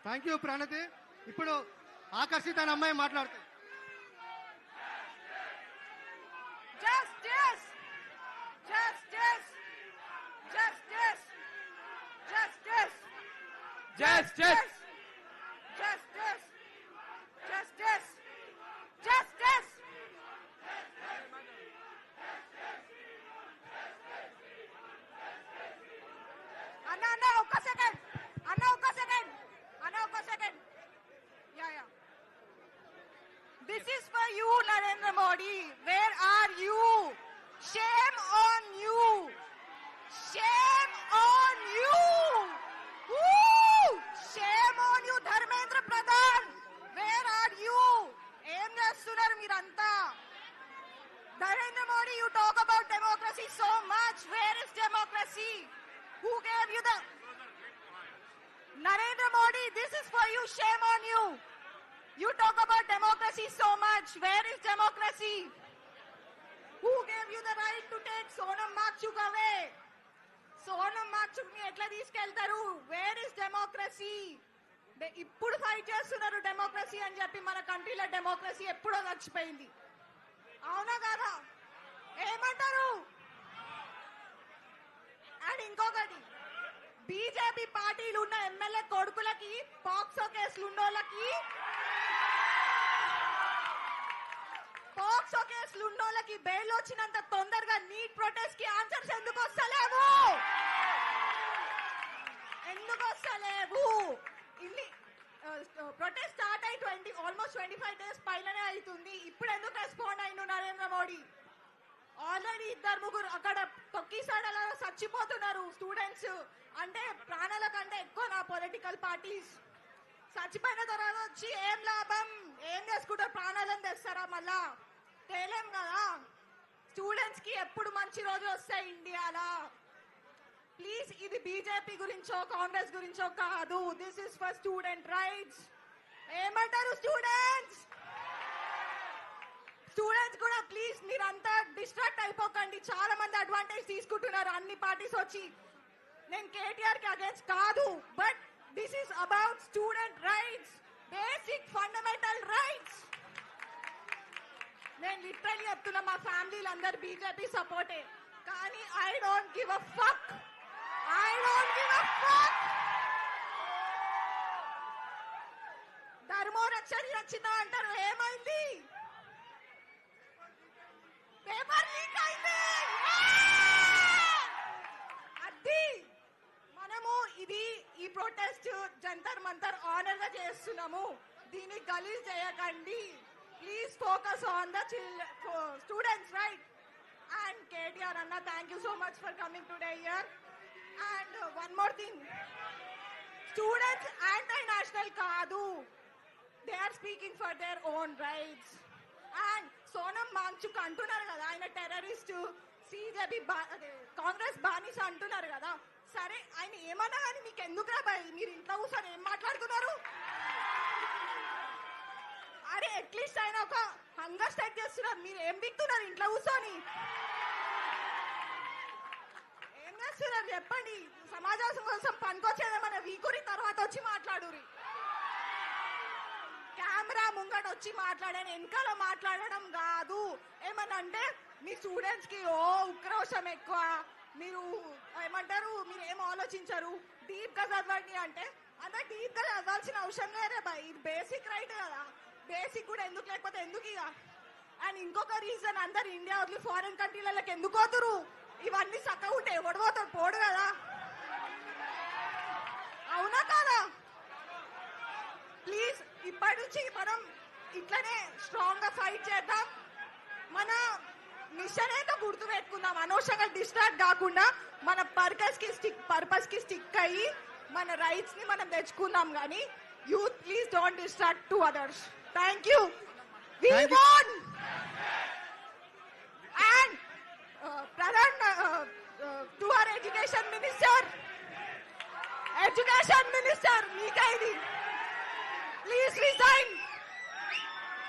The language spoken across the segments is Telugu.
థ్యాంక్ యూ ప్రణతి. ఇప్పుడు ఆకర్షిత అనే అమ్మాయి మాట్లాడుతుంది. Justice! Justice! Justice! Justice! Justice! Justice! Justice! Justice! అన్న ఒక్క second. Yeah. This is for you, Narendra Modi. Where are you? Shame on you. Shame on you. Woo! Shame on you, Dharmendra Pradhan. Where are you? Em chestunaru meeranta? Narendra Modi, you talk about democracy so much. Where is democracy? Who gave you the... Narendra Modi, this is for you. Shame on you. You talk about democracy so much. Where is democracy? Who gave you the right to take Sonam Makchuk away? Sonam Makchuk ni etla తీసుకెళ్తారు? Where is democracy? ఇప్పుడు ఫైట్ చేస్తున్నారు డెమోక్రసీ అని చెప్పి. మన కంట్రీలో డెమోక్రసీ ఎప్పుడో చచ్చిపోయింది. అవునా కాదా? ఏమంటారు? అండ్ ఇంకొకటి, బీజేపీ పార్టీలు ఉన్న ఎమ్మెల్యే కొడుకులకి పాక్సో కేసులు ఉన్నోళ్ళకి బెయిల్ వచ్చినంత తొందరగా నీట్ ప్రొటెస్ట్ కి ఆన్సర్స్ ఎందుకు వస్తలేవు? ఇన్ని ప్రొటెస్ట్ స్టార్ట్ అయి ఆల్మోస్ట్ 25 days పైననే అవుతుంది. ఇప్పుడు ఎందుకు రెస్పాండ్ అయిన నరేంద్ర మోడీ? ఆల్రెడీ 2-3 అక్కడ తొక్కిసాడలా చచ్చిపోతున్నారు స్టూడెంట్స్. అంటే ప్రాణాల కంటే ఎక్కువ నా పొలిటికల్ పార్టీస్. చచ్చిపోయిన తర్వాత వచ్చి ఏం లాభం? ఏం చేసుకుంటారు? ప్రాణాలను తెస్తారా? మళ్ళా తేలేం కదా. స్టూడెంట్స్ కి ఎప్పుడు మంచి రోజు వస్తాయి ఇండియాలో? ప్లీజ్, ఇది బీజేపీ గురించో కాంగ్రెస్ గురించో కాదు. This is for student rights. ఏమంటారు స్టూడెంట్స్? స్టూడెంట్స్ కూడా ప్లీజ్ మీరంతా డిస్ట్రాక్ట్ అయిపోకండి. చాలా మంది అడ్వాంటేజ్ తీసుకుంటున్నారు అన్ని పార్టీస్ వచ్చి. నేను కేటీఆర్ కి అగేన్స్ట్ కాదు, but this is about student rights, basic fundamental rights. నేను లిటరల్లీ చెప్తున్నా, మా ఫ్యామిలీలు అందరు బీజేపీ సపోర్టే, కానీ I don't give a fuck. ధర్మో రక్షణ రక్షిత అంటారు. ఏమైంది? పేపర్ లీక్ అయింది. అది మనము ఈ ప్రొటెస్ట్ జంతర్ మంతర్ ఆనర్ గా చేస్తున్నాము. దీన్ని గలీజ్ చేయకండి. Please focus on the students right. And KTR అన్న, thank you so much for coming today here. And one more thing, students anti national కాదు. They are speaking for their own rights. And Sonam Wangchuk అంటున్నారు కదా, ఆయన టెర్రరిస్ట్, సిజేపీ కాంగ్రెస్ బానిస అంటున్నారు కదా. సరే, ఆయన ఏమన్నా కానీ మీకు ఎందుకురా భయ్? మీరు ఇంట్లో కూర్చొని ఏం మాట్లాడుతున్నారు? అరే, అట్లీస్ట్ ఆయన ఒక హంగర్ స్ట్రైక్ చేస్తున్నారు, మీరు ఏం బిక్తున్నారు ఇంట్లో కూర్చొని? ఏం చేస్తున్నారు చెప్పండి? సమాజం కోసం పనికొచ్చేదేమన్నా వీకురి తర్వాత వచ్చి మాట్లాడురి. కెమెరా ముంగట వచ్చి మాట్లాడాను, వెనకాల మాట్లాడడం కాదు. ఏమన్నా అంటే మీ స్టూడెంట్స్ కి ఉక్రోషం ఎక్కువ, మీరు ఏమంటారు, మీరు ఏం ఆలోచించరు, డీప్ గా చదవండి అంటే అంత డీప్ గా చదవాల్సిన అవసరం లేదే బాయ్. ఇది బేసిక్ రైట్ కదా. బేసిక్ కూడా ఎందుకు లేకపోతే ఎందుకు ఇక? అండ్ ఇంకొక రీజన్, అందరు ఇండియా వదిలి ఫారెన్ కంట్రీలకి ఎందుకు పోతురు? ఇవన్నీ చక్కగా ఉంటే ఎవడు పోతాడు? పోడు కదా. అవునా కాదా? ప్లీజ్, ఇప్పటి నుంచి మనం ఇట్లనే స్ట్రాంగ్ గా ఫైట్ చేద్దాం. మన మిషన్ ఏదో గుర్తు పెట్టుకుందాం. అనవసరంగా డిస్ట్రాక్ట్ కాకుండా మన పర్పస్ కి స్టిక్ అయ్యి మన రైట్స్ ని మనం తెచ్చుకుందాం. కానీ youth, please don't distract to others. Thank you. We want and Pradhan to our education minister మీకే ఇది. Please resign.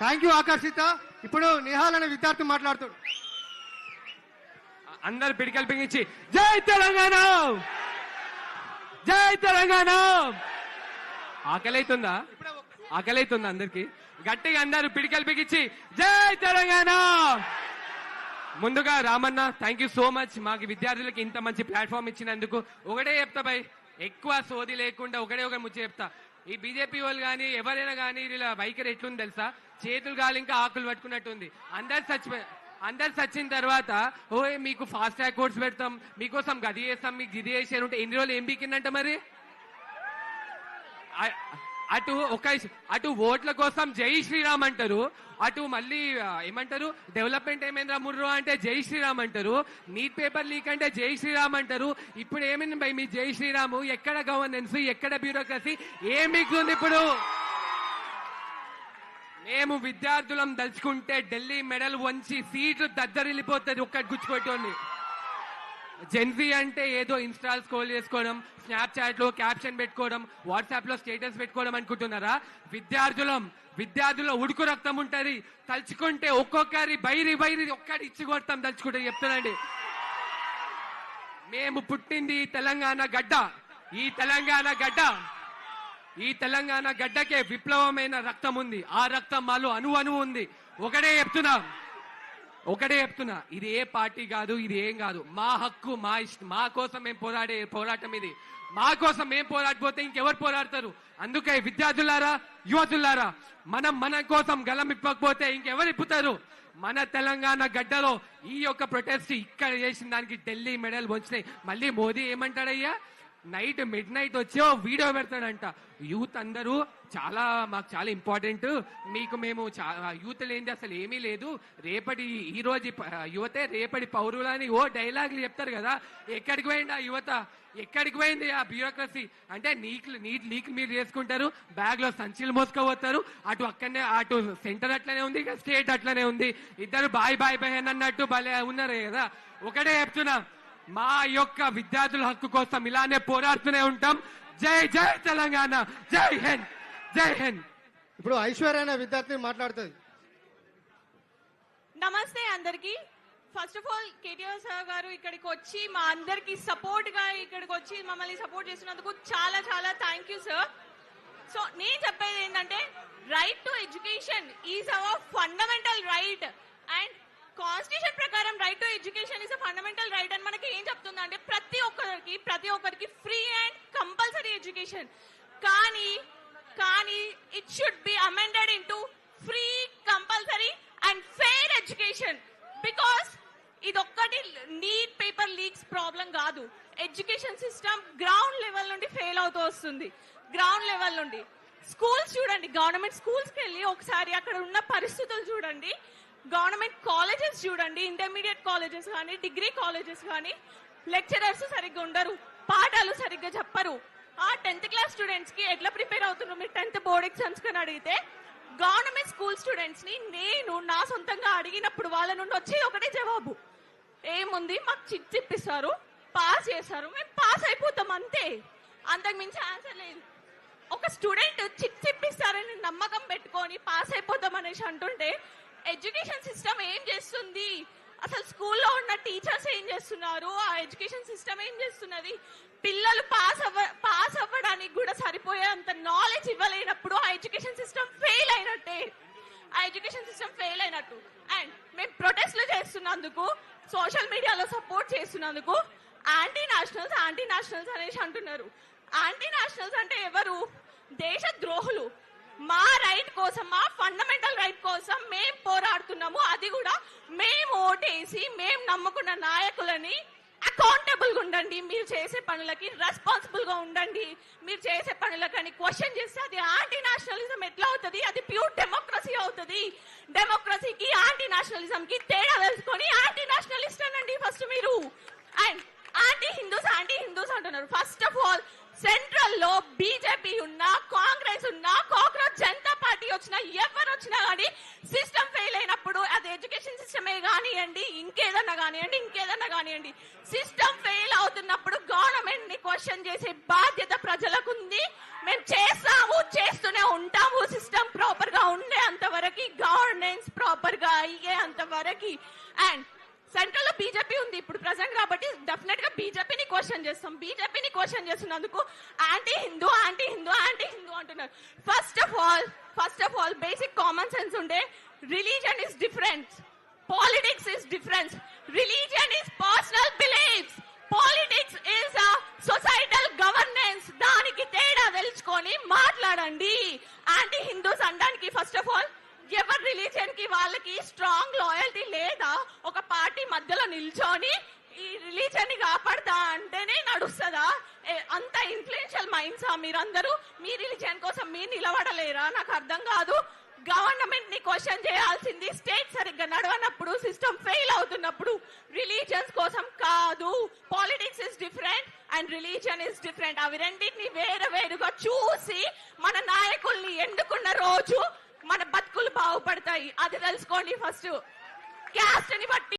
Thank you Akarshita. ఇప్పుడు నిహాల్ అనే విద్యార్థి మాట్లాడుతాడు. అందరు పిడికలు బిగించి జై తెలంగాణ, జై తెలంగాణ. ఆకలైతుందా? ఆకలైతుందా అందరికి? గట్టిగా అందరూ పిడికలు బిగించి జై తెలంగాణ. ముందుగా Ramanna, thank you so much మాకు విద్యార్థులకి ఇంత మంచి ప్లాట్ఫామ్ ఇచ్చినందుకు. ఒకటే చెప్తా భయ్, ఎక్కువ సోది లేకుండా ఒకటే ఒక ముచ్చ చెప్తా. ఈ బీజేపీ వాళ్ళు కానీ ఎవరైనా కానీ ఇలా వైఖరి ఎట్లుంది తెలుసా? చేతులు గాలి ఇంకా ఆకులు పట్టుకున్నట్టుంది. అందరు చచ్చిన తర్వాత ఓ మీకు ఫాస్ట్ ట్రాక్ కోర్స్ పెడతాం, మీకోసం గది చేస్తాం, మీకు గిది చేసారు ఉంటే ఎన్ని రోజులు ఏం బీకిందంట మరి? అటు ఓట్ల కోసం జై శ్రీరామ్ అంటారు, అటు మళ్ళీ ఏమంటారు డెవలప్మెంట్ ఏమైందా ముర్రో అంటే జై శ్రీరామ్ అంటారు, నీట్ పేపర్ లీక్ అంటే జై శ్రీరామ్ అంటారు. ఇప్పుడు ఏమైంది భయ్ మీ జై శ్రీరామ్? ఎక్కడ గవర్నెన్స్, ఎక్కడ బ్యూరోక్రసీ, ఏం మిగులుంది ఇప్పుడు? మేము విద్యార్థులం దలుచుకుంటే ఢిల్లీ మెడల్ వంచి సీట్లు దద్దరిల్లిపోతుంది ఒక్కటి గుచ్చుకోవటోంది. జెన్జీ అంటే ఏదో ఇన్స్టాల్ స్క్రోల్ చేసుకోవడం, స్నాప్చాట్ లో క్యాప్షన్ పెట్టుకోవడం, వాట్సాప్ లో స్టేటస్ పెట్టుకోవడం అనుకుంటున్నారా? విద్యార్థుల ఉడుకు రక్తం ఉంటది. తలుచుకుంటే ఒక్కొక్కరి బైరి ఒక్కటి ఇచ్చి కొడతాం తలుచుకుంటే చెప్తానండి. మేము పుట్టింది తెలంగాణ గడ్డ. ఈ తెలంగాణ గడ్డకే విప్లవమైన రక్తం ఉంది. ఆ రక్తం మాలో అణువు ఉంది. ఒకటే చెప్తున్నా, ఇది ఏ పార్టీ కాదు, ఇది ఏం కాదు. మా హక్కు, మా ఇష్టం, మా కోసం మేము పోరాడే పోరాటం ఇది. మా కోసం మేము పోరాడిపోతే ఇంకెవరు పోరాడతారు? అందుకే విద్యార్థులారా, యువతులారా, మన కోసం గలం ఇప్పకపోతే ఇంకెవరు ఇప్పుతారు? మన తెలంగాణ గడ్డలో ఈ యొక్క ప్రొటెస్ట్ ఇక్కడ చేసిన దానికి ఢిల్లీ మెడల్ వచ్చినాయి. మళ్ళీ మోదీ ఏమంటాడయ్యా? మిడ్ నైట్ వచ్చి వీడియో పెడతాడంట. యూత్ అందరూ మాకు చాలా ఇంపార్టెంట్, మేము యూత్ లేనిది అసలు ఏమీ లేదు, ఈ రోజు యువతే రేపటి పౌరులు అని డైలాగులు చెప్తారు కదా. ఎక్కడికి పోయింది ఆ యువత? ఎక్కడికి పోయింది ఆ బ్యూరోక్రసీ? అంటే నీట్ లీక్ మీరు చేసుకుంటారు, బ్యాగ్ లో సంచులు మోసుకోపోతారు. అటు సెంటర్ అట్లనే ఉంది, స్టేట్ అట్లనే ఉంది. ఇద్దరు బాయ్ అన్నట్టు భలే ఉన్నారు కదా. ఒకటే చెప్తున్నా, మా యొక్క విద్యార్థుల హక్కు కోసం ఇలానే పోరాడుతూనే ఉంటాం. జై జై తెలంగాణ, జై హింద్. ఇప్పుడు ఐశ్వర్య అనే విద్యార్థి మాట్లాడుతుంది. నమస్తే అందరికి. First of all KTR sir గారు ఇక్కడికి వచ్చి మా అందరికి సపోర్ట్ గా ఇక్కడికి వచ్చి మమ్మల్ని సపోర్ట్ చేసినందుకు చాలా చాలా థ్యాంక్ యూ సార్. సో నేను చెప్పేది ఏంటంటే, right to education is our fundamental right and constitution ప్రకారం right to education is a fundamental right అని మనకి ఏం చెప్తుంది అంటే ప్రతి ఒక్కరికి ఫ్రీ అండ్ కంపల్సరీ ఎడ్యుకేషన్. కానీ it should be amended into free, compulsory and fair education. Because ఇదొక్కటి నీట్ పేపర్ లీక్స్ ప్రాబ్లం కాదు. ఎడ్యుకేషన్ సిస్టమ్ గ్రౌండ్ లెవెల్ నుండి ఫెయిల్ అవుతూ వస్తుంది. గ్రౌండ్ లెవెల్ నుండి స్కూల్స్ చూడండి, గవర్నమెంట్ స్కూల్స్ కి వెళ్ళి ఒకసారి అక్కడ ఉన్న పరిస్థితులు చూడండి. గవర్నమెంట్ కాలేజెస్ చూడండి, ఇంటర్మీడియట్ కాలేజెస్ కానీ, డిగ్రీ కాలేజెస్ కానీ, లెక్చరర్స్ సరిగ్గా ఉండరు, పాఠాలు సరిగ్గా చెప్పరు. ఆ 10th క్లాస్ స్టూడెంట్స్ కి ఎట్లా ప్రిపేర్ అవుతున్నారు మీరు 10th బోర్డ్ ఎగ్జామ్స్ కని అడిగితే? గవర్నమెంట్ స్కూల్ స్టూడెంట్స్ ని నేను నా సొంతంగా అడిగినప్పుడు వాళ్ళ నుండి వచ్చి ఒకటే జవాబు, ఏముంది మాకు చిట్ ఇప్పిస్తారు, పాస్ చేస్తారు, మేము పాస్ అయిపోతాం అంతే, అంతకు మించి ఆన్సర్ లేదు. ఒక స్టూడెంట్ చిట్ ఇప్పిస్తారని నమ్మకం పెట్టుకొని పాస్ అయిపోతాం అనేసి అంటుంటే ఎడ్యుకేషన్ సిస్టమ్ ఏం చేస్తుంది? అసలు స్కూల్లో ఉన్న టీచర్స్ ఏం చేస్తున్నారు? ఆ ఎడ్యుకేషన్ సిస్టమ్ ఏం చేస్తున్నది? పిల్లలు పాస్ అవ్వడానికి కూడా సరిపోయే అంత నాలెడ్జ్ ఇవ్వలేనప్పుడు ఆ ఎడ్యుకేషన్ సిస్టమ్ ఫెయిల్ అయినట్టే. అండ్ మేము ప్రొటెస్ట్లు చేస్తున్నందుకు, సోషల్ మీడియాలో సపోర్ట్ చేస్తున్నందుకు యాంటీ నేషనల్స్ అనేసి అంటున్నారు. యాంటీ నేషనల్స్ అంటే ఎవరు? దేశ ద్రోహులు. మా రైట్ కోసం, మా ఫండమెంటల్ రైట్ కోసం మేము పోరాడుతున్నాము. అది కూడా మేము ఓటేసి మేము నమ్ముకున్న నాయకులని అకౌంటబుల్ గా ఉండండి. మీరు చేసే పనులకి రెస్పాన్సిబుల్ గా ఉండండి. మీరు చేసే పనులకని క్వశ్చన్ చేస్తే అది యాంటీ నేషనలిజం ఎట్లా అవుతుంది? అది ప్యూర్ డెమోక్రసీ అవుతుంది. డెమోక్రసీకి యాంటీ నేషనలిజం కి తేడా తెలుసుకొని యాంటీ నేషనలిస్ట్ అనండి ఫస్ట్ మీరు. అండ్ యాంటీ హిందూస్ అంటున్నారు. ఫస్ట్ ఆఫ్ ఆల్ సెంట్రల్ లో బీజేపీ ఉన్నా, కాంగ్రెస్ ఉన్నా, కాక్రోచ్ జనతా పార్టీ వచ్చినా, ఎవరు వచ్చినా కానీ సిస్టమ్ ఫెయిల్ అయినప్పుడు అది ఎడ్యుకేషన్ సిస్టమే కానివ్వండి, ఇంకేదన్నా కానివ్వండి, సిస్టమ్ ఫెయిల్ అవుతున్నప్పుడు గవర్నమెంట్ ని క్వశ్చన్ చేసే బాధ్యత ప్రజలకు ఉంది. మేము చేస్తూనే ఉంటాము. సిస్టమ్ ప్రాపర్ గా ఉండే అంతవరకు, గవర్నెన్స్ ప్రాపర్ గా అయ్యే అంతవరకు. అండ్ సెంట్రల్ లో బీజేపీ ఉంది ఇప్పుడు ప్రెసెంట్, కాబట్టి డెఫినెట్ గా బీజేపీని క్వశ్చన్ చేస్తాం. బీజేపీని క్వశ్చన్ చేస్తున్నందుకు anti Hindu anti Hindu anti Hindu అంటున్నారు. First of all basic common sense ఉండే, religion is different, politics is different. Religion is personal beliefs, politics is societal governance. దానికి తేడా తెలుసుకొని మాట్లాడండి. యాంటీ హిందూస్ అనడానికి ఫస్ట్ ఆఫ్ ఆల్ ఎవరి రిలీజియన్ కి వాళ్ళకి స్ట్రాంగ్ లాయల్టీ లేదా? ఒక పార్టీ మధ్యలో నిల్చొని ఈ రిలీజియన్ ని కాపాడతా అంటేనే నడుస్తుందా? అంత ఇన్ఫ్లుయెన్షియల్ మైండ్సా మీరందరూ? మీ రిలీజియన్ కోసం మీరు నిలబడలేరా? నాకు అర్థం కాదు. గవర్నమెంట్ ని క్వశ్చన్ చేయాల్సింది స్టేట్ సరిగ్గా నడవనప్పుడు, సిస్టమ్ ఫెయిల్ అవుతున్నప్పుడు. రిలీజియన్స్ కోసం కాదు. Politics is different and religion is different. అవి రెండింటిని వేరుగా చూసి మన నాయకుల్ని ఎన్నుకున్న రోజు మన బతుకులు బాగుపడతాయి. అది తెలుసుకోండి. ఫస్ట్ క్యాస్ట్ ని బట్టి